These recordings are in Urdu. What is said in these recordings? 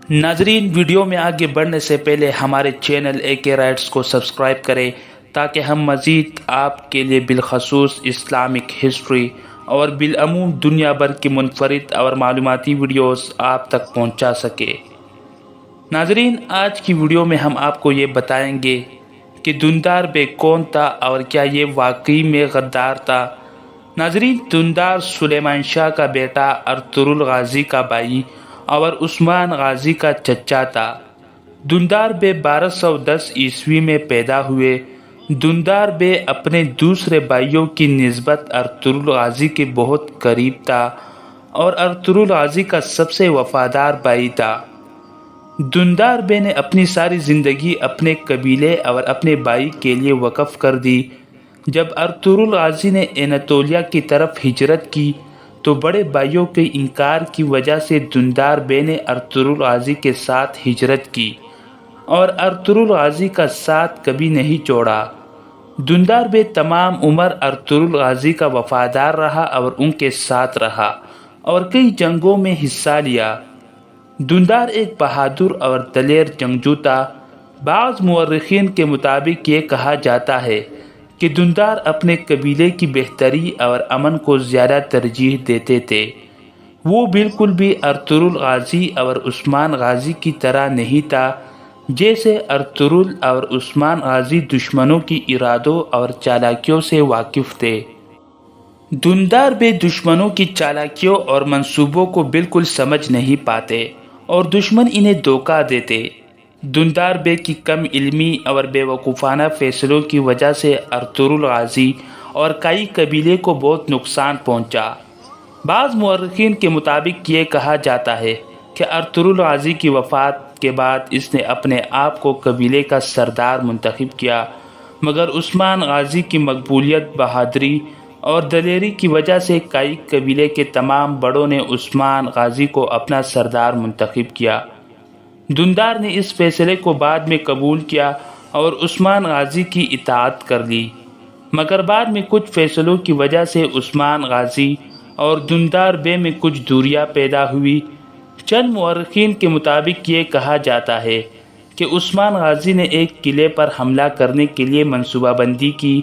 ناظرین، ویڈیو میں آگے بڑھنے سے پہلے ہمارے چینل اے کے رائٹس کو سبسکرائب کریں تاکہ ہم مزید آپ کے لیے بالخصوص اسلامک ہسٹری اور بالعموم دنیا بھر کی منفرد اور معلوماتی ویڈیوز آپ تک پہنچا سکے۔ ناظرین، آج کی ویڈیو میں ہم آپ کو یہ بتائیں گے کہ دھندار بیگ کون تھا اور کیا یہ واقعی میں غدار تھا۔ ناظرین، دھندار سلیمان شاہ کا بیٹا، ارطغرل غازی کا بھائی اور عثمان غازی کا چچا تھا۔ دھندار بے 1210 عیسوی میں پیدا ہوئے۔ دھندار بے اپنے دوسرے بھائیوں کی نسبت ارطغرل غازی کے بہت قریب تھا اور ارطغرل غازی کا سب سے وفادار بھائی تھا۔ دھندار بے نے اپنی ساری زندگی اپنے قبیلے اور اپنے بھائی کے لیے وقف کر دی۔ جب ارطغرل غازی نے اناطولیہ کی طرف ہجرت کی تو بڑے بھائیوں کے انکار کی وجہ سے دھندار بے نے ارطغرل غازی کے ساتھ ہجرت کی اور ارطغرل غازی کا ساتھ کبھی نہیں چھوڑا۔ دھندار بے تمام عمر ارطغرل غازی کا وفادار رہا اور ان کے ساتھ رہا اور کئی جنگوں میں حصہ لیا۔ دھندار ایک بہادر اور دلیر جنگجو تھا۔ بعض مورخین کے مطابق یہ کہا جاتا ہے کہ دھندار اپنے قبیلے کی بہتری اور امن کو زیادہ ترجیح دیتے تھے۔ وہ بالکل بھی ارطغرل غازی اور عثمان غازی کی طرح نہیں تھا، جیسے ارطغرل اور عثمان غازی دشمنوں کی ارادوں اور چالاکیوں سے واقف تھے۔ دھندار بے دشمنوں کی چالاکیوں اور منصوبوں کو بالکل سمجھ نہیں پاتے اور دشمن انہیں دھوکہ دیتے۔ دھندار بے کی کم علمی اور بے وقوفانہ فیصلوں کی وجہ سے ارطغرل غازی اور کئی قبیلے کو بہت نقصان پہنچا۔ بعض مورخین کے مطابق یہ کہا جاتا ہے کہ ارطغرل غازی کی وفات کے بعد اس نے اپنے آپ کو قبیلے کا سردار منتخب کیا، مگر عثمان غازی کی مقبولیت، بہادری اور دلیری کی وجہ سے کئی قبیلے کے تمام بڑوں نے عثمان غازی کو اپنا سردار منتخب کیا۔ دھندار نے اس فیصلے کو بعد میں قبول کیا اور عثمان غازی کی اطاعت کر لی، مگر بعد میں کچھ فیصلوں کی وجہ سے عثمان غازی اور دھندار بے میں کچھ دوریاں پیدا ہوئی۔ چند مورخین کے مطابق یہ کہا جاتا ہے کہ عثمان غازی نے ایک قلعے پر حملہ کرنے کے لیے منصوبہ بندی کی،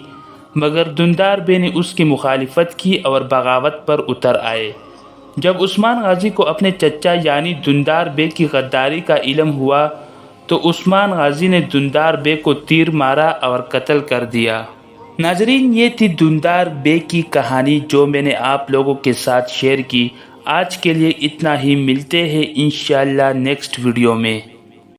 مگر دھندار بے نے اس کی مخالفت کی اور بغاوت پر اتر آئے۔ جب عثمان غازی کو اپنے چچا یعنی دھندار بے کی غداری کا علم ہوا تو عثمان غازی نے دھندار بے کو تیر مارا اور قتل کر دیا۔ ناظرین، یہ تھی دھندار بے کی کہانی جو میں نے آپ لوگوں کے ساتھ شیئر کی۔ آج کے لیے اتنا ہی، ملتے ہیں انشاءاللہ نیکسٹ ویڈیو میں۔